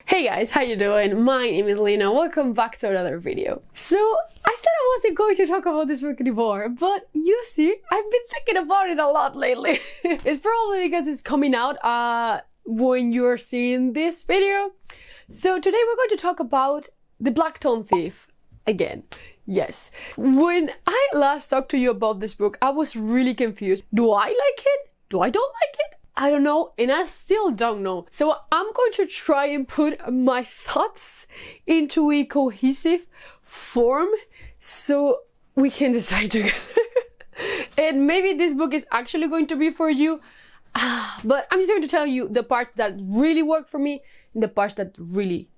Hey guys, how you doing? My name is Lena. Welcome back to another video. So, I thought I wasn't going to talk about this book anymore, but you see, I've been thinking about it a lot lately. It's probably because it's coming out when you're seeing this video. So today we're going to talk about The Blacktongue Thief again. Yes. When I last talked to you about this book, I was really confused. Do I like it? Do I don't like it? I don't know, and I still don't know. So I'm going to try and put my thoughts into a cohesive form so we can decide together. And maybe this book is actually going to be for you. But I'm just going to tell you the parts that really worked for me and the parts that really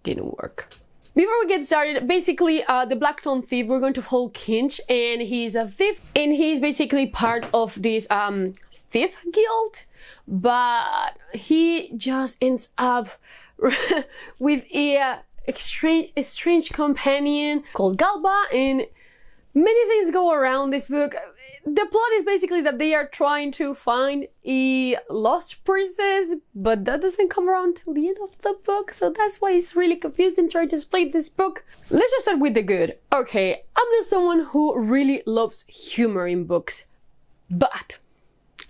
didn't work. Before we get started, basically, the Blacktongue Thief, we're going to follow Kinch, and he's a thief, and he's basically part of this thief guild, but he just ends up with a strange companion called Galba, and many things go around this book. The plot is basically that they are trying to find a lost princess, but that doesn't come around till the end of the book, so that's why it's really confusing trying to explain this book. Let's just start with the good. Okay, I'm not someone who really loves humor in books, but,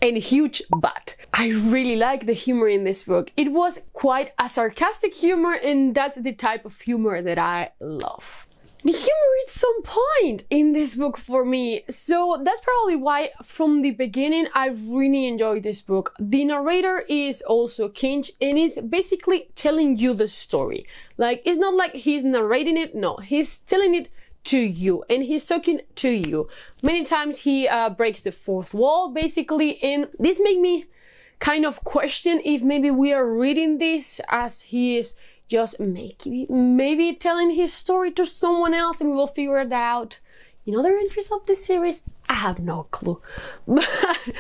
and huge but, I really like the humor in this book. It was quite a sarcastic humor, and that's the type of humor that I love. The humor is on point in this book for me, so that's probably why from the beginning I really enjoyed this book. The narrator is also Kinch, and is basically telling you the story. Like, it's not like he's narrating it, no, he's telling it to you, and he's talking to you. Many times he breaks the fourth wall, basically, and this made me kind of question if maybe we are reading this as he is just maybe telling his story to someone else, and we will figure it out in other entries of the series. I have no clue. But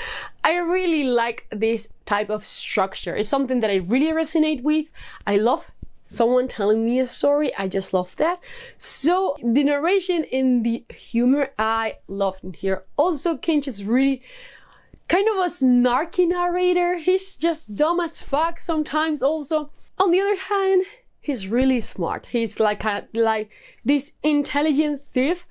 I really like this type of structure. It's something that I really resonate with. I love someone telling me a story. I just love that. So the narration and the humor I love in here. Also, Kinch is really kind of a snarky narrator. He's just dumb as fuck sometimes also. On the other hand, he's really smart. He's like this intelligent thief.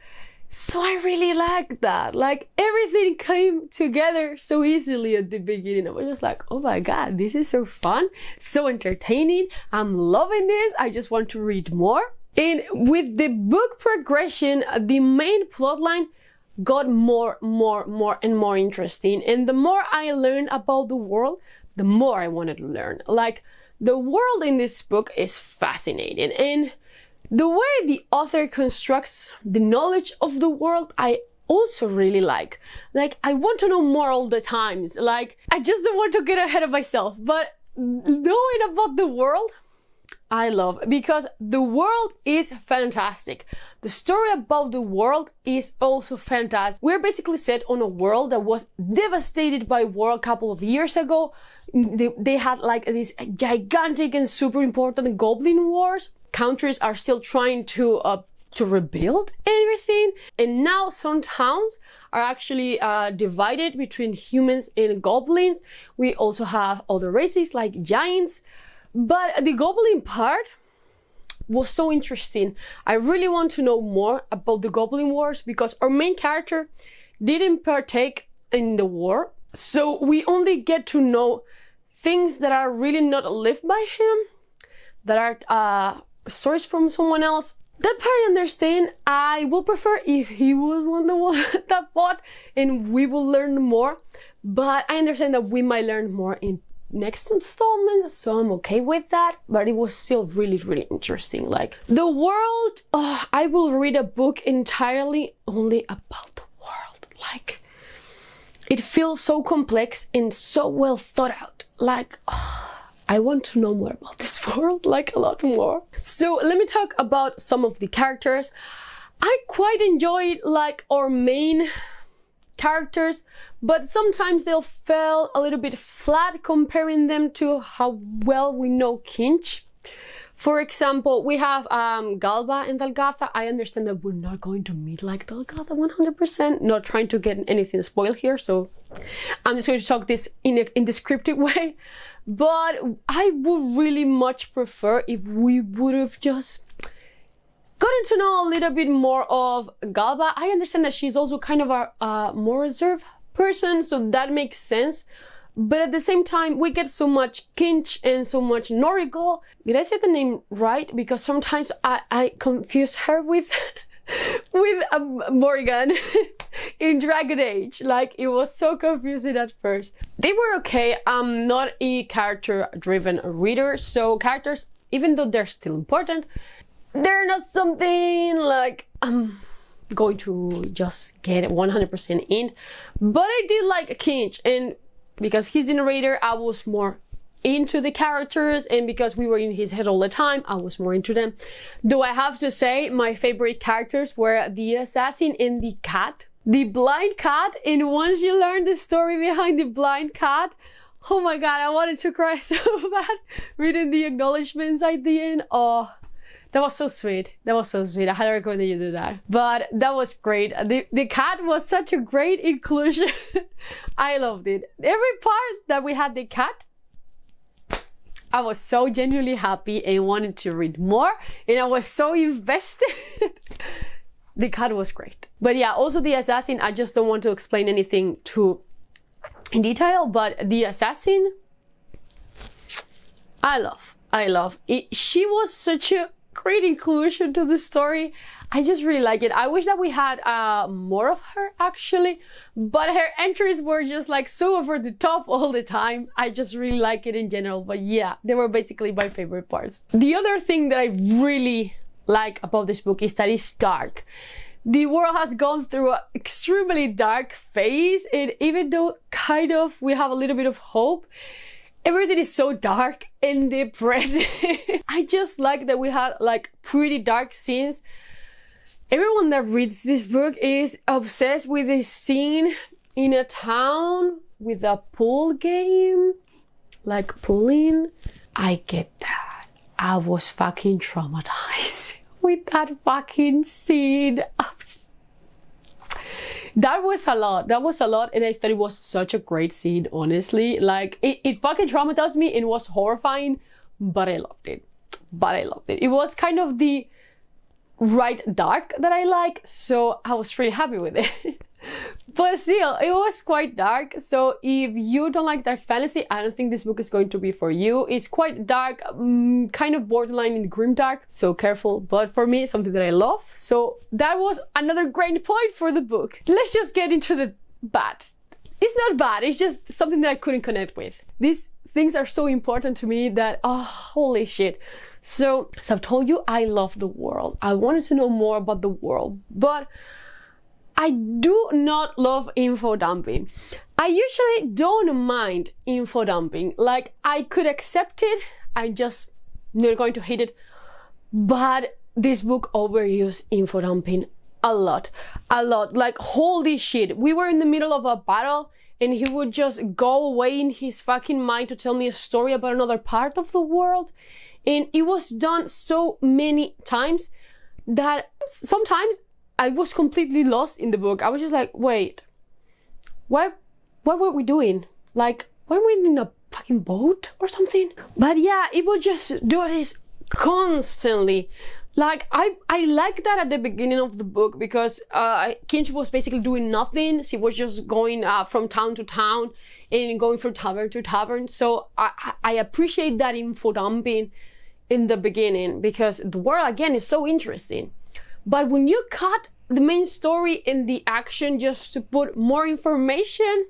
So I really like that. Like, everything came together so easily at the beginning. I was just like, oh my god, this is so fun, so entertaining. I'm loving this. I just want to read more. And with the book progression, the main plotline got more and more interesting. And the more I learned about the world, the more I wanted to learn. Like, the world in this book is fascinating, and the way the author constructs the knowledge of the world, I also really like. Like, I want to know more all the times. Like, I just don't want to get ahead of myself, but knowing about the world, I love, because the world is fantastic. The story about the world is also fantastic. We're basically set on a world that was devastated by war a couple of years ago. They had like these gigantic and super important goblin wars. Countries are still trying to rebuild everything, and now some towns are actually divided between humans and goblins. We also have other races like giants, but the goblin part was so interesting. I really want to know more about the goblin wars, because our main character didn't partake in the war, so we only get to know things that are really not lived by him, that are stories from someone else. That part I understand. I will prefer if he was the one that fought and we will learn more, but I understand that we might learn more in next installment, so I'm okay with that. But it was still really interesting. Like, the world, I will read a book entirely only about the world. Like, it feels so complex and so well thought out. Like, I want to know more about this world, like a lot more. So let me talk about some of the characters. I quite enjoyed like our main characters, but sometimes they'll fell a little bit flat comparing them to how well we know Kinch. For example, we have Galba and Dalgatha. I understand that we're not going to meet like Dalgatha 100%. Not trying to get anything spoiled here, so I'm just going to talk this in a descriptive way. But I would really much prefer if we would have just gotten to know a little bit more of Galba. I understand that she's also kind of a more reserved person, so that makes sense. But at the same time, we get so much Kinch and so much Norigal. Did I say the name right? Because sometimes I confuse her with with Morgan in Dragon Age. Like, it was so confusing at first. They were okay. I'm not a character-driven reader, so characters, even though they're still important, they're not something like I'm going to just get 100% in. But I did like Kinch, and because he's the narrator, I was more into the characters, and because we were in his head all the time, I was more into them. Though I have to say, my favorite characters were the assassin and the cat. The blind cat, and once you learn the story behind the blind cat, oh my god, I wanted to cry so bad reading the acknowledgements at the end. Oh, that was so sweet. That was so sweet. I highly recommend that you do that. But that was great. The cat was such a great inclusion. I loved it. Every part that we had the cat, I was so genuinely happy and wanted to read more, and I was so invested. The cat was great. But yeah, also the assassin, I just don't want to explain anything too in detail, but the assassin, I love it. She was such a great inclusion to the story. I just really like it. I wish that we had more of her actually, but her entries were just like so over the top all the time. I just really like it in general. But yeah, they were basically my favorite parts. The other thing that I really like about this book is that it's dark. The world has gone through an extremely dark phase, and even though kind of we have a little bit of hope, everything is so dark and depressing. I just like that we had like pretty dark scenes. Everyone that reads this book is obsessed with this scene in a town with a pool game, like pooling. I get that. I was fucking traumatized with that fucking scene. That was a lot. That was a lot, and I thought it was such a great scene, honestly. Like, it fucking traumatized me and was horrifying, but I loved it. It was kind of the right dark that I like, so I was really happy with it. But still, it was quite dark, so if you don't like dark fantasy, I don't think this book is going to be for you. It's quite dark, kind of borderline in grimdark, so careful. But for me, it's something that I love, so that was another great point for the book. Let's just get into the bad. It's not bad, it's just something that I couldn't connect with. These things are so important to me that, oh, holy shit. So, as I've told you, I love the world. I wanted to know more about the world, but I do not love info dumping. I usually don't mind info dumping. Like, I could accept it. I just not going to hate it. But this book overused info dumping a lot. Like, holy shit. We were in the middle of a battle and he would just go away in his fucking mind to tell me a story about another part of the world. And it was done so many times that sometimes I was completely lost in the book. I was just like, wait, what were we doing? Like, weren't we in a fucking boat or something? But yeah, it would just do this constantly. Like, I like that at the beginning of the book because Kinch was basically doing nothing. She was just going from town to town and going from tavern to tavern. So I appreciate that info dumping in the beginning because the world, again, is so interesting. But when you cut the main story in the action just to put more information,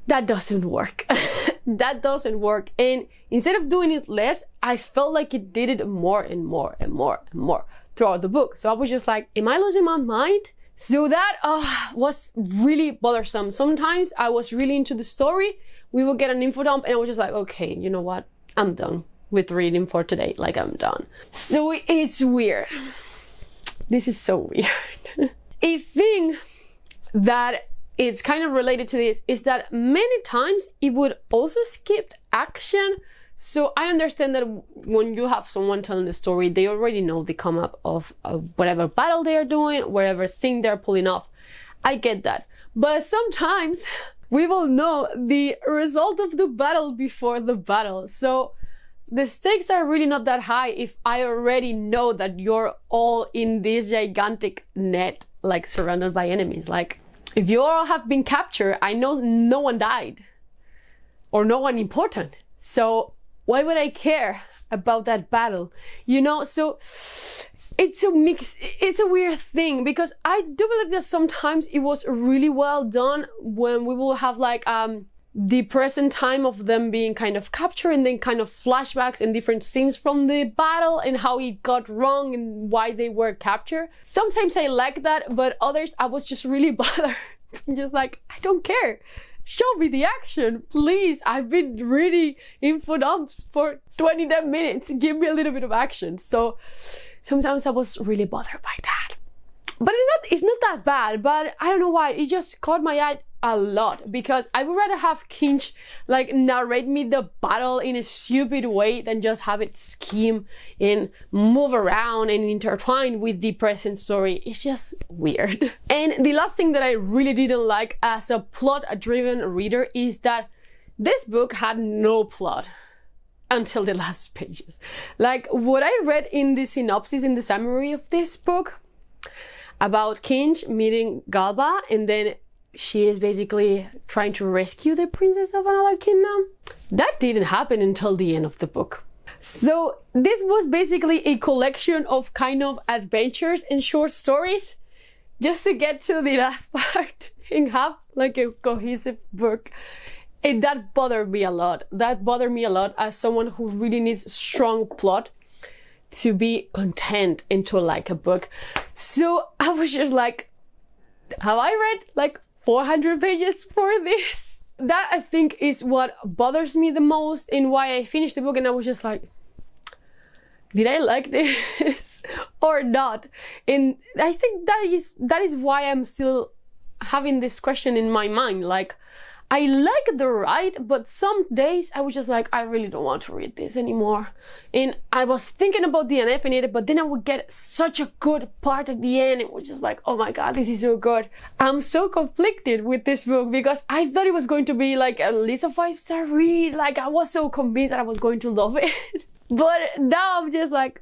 that doesn't work. That doesn't work. And instead of doing it less, I felt like it did it more and more and more and more throughout the book. So I was just like, am I losing my mind? So that was really bothersome. Sometimes I was really into the story. We would get an info dump and I was just like, okay, you know what? I'm done with reading for today. Like, I'm done. So it's weird. This is so weird. A thing that it's kind of related to this is that many times it would also skip action. So I understand that when you have someone telling the story, they already know the come up of whatever battle they are doing, whatever thing they're pulling off. I get that. But sometimes we will know the result of the battle before the battle. So the stakes are really not that high if I already know that you're all in this gigantic net, like surrounded by enemies. Like, if you all have been captured, I know no one died or no one important. So why would I care about that battle? You know, so it's a mix, it's a weird thing, because I do believe that sometimes it was really well done when we will have like the present time of them being kind of captured, and then kind of flashbacks and different scenes from the battle and how it got wrong and why they were captured. Sometimes I like that, but others I was just really bothered. Just like, I don't care. Show me the action, please. I've been reading info dumps for 20 damn minutes. Give me a little bit of action. So sometimes I was really bothered by that. But it's not that bad, but I don't know why. It just caught my eye a lot, because I would rather have Kinch like narrate me the battle in a stupid way than just have it scheme and move around and intertwine with the present story. It's just weird. And the last thing that I really didn't like as a plot-driven reader is that this book had no plot until the last pages. Like, what I read in the synopsis, in the summary of this book, about Kinch meeting Galba, and then she is basically trying to rescue the princess of another kingdom. That didn't happen until the end of the book. So this was basically a collection of kind of adventures and short stories just to get to the last part and have like a cohesive book. And that bothered me a lot. That bothered me a lot as someone who really needs strong plot to be content and to like a book. So I was just like, have I read like 400 pages for this? That I think is what bothers me the most, and why I finished the book and I was just like, did I like this or not? And I think that is why I'm still having this question in my mind. Like, I like the ride, but some days I was just like, I really don't want to read this anymore. And I was thinking about the unfinished, but then I would get such a good part at the end. It was just like, oh my god, this is so good. I'm so conflicted with this book, because I thought it was going to be like at least a 5-star read. Like, I was so convinced that I was going to love it. But now I'm just like,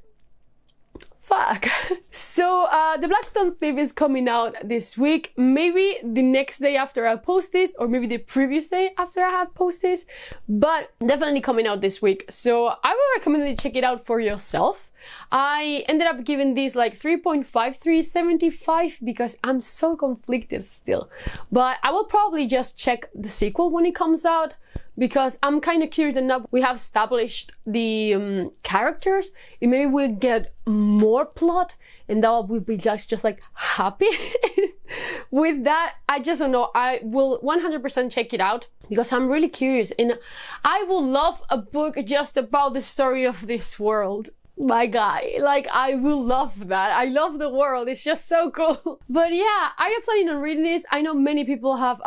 fuck. So the Blacktongue Thief is coming out this week, maybe the next day after I post this, or maybe the previous day after I have posted this, but definitely coming out this week. So I would recommend you check it out for yourself. I ended up giving this like 3.5375 because I'm so conflicted still, but I will probably just check the sequel when it comes out, because I'm kind of curious enough. We have established the characters, and maybe we'll get more plot, and that will be just like happy with that. I just don't know. I will 100% check it out because I'm really curious, and I will love a book just about the story of this world. My guy, like, I will love that. I love the world. It's just so cool. But yeah, I am planning on reading this. I know many people have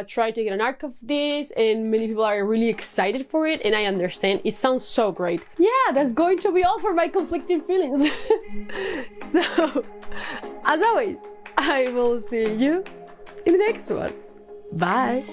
tried to get an arc of this, and many people are really excited for it, and I understand. It sounds so great. Yeah, that's going to be all for my conflicting feelings. So, as always, I will see you in the next one. Bye.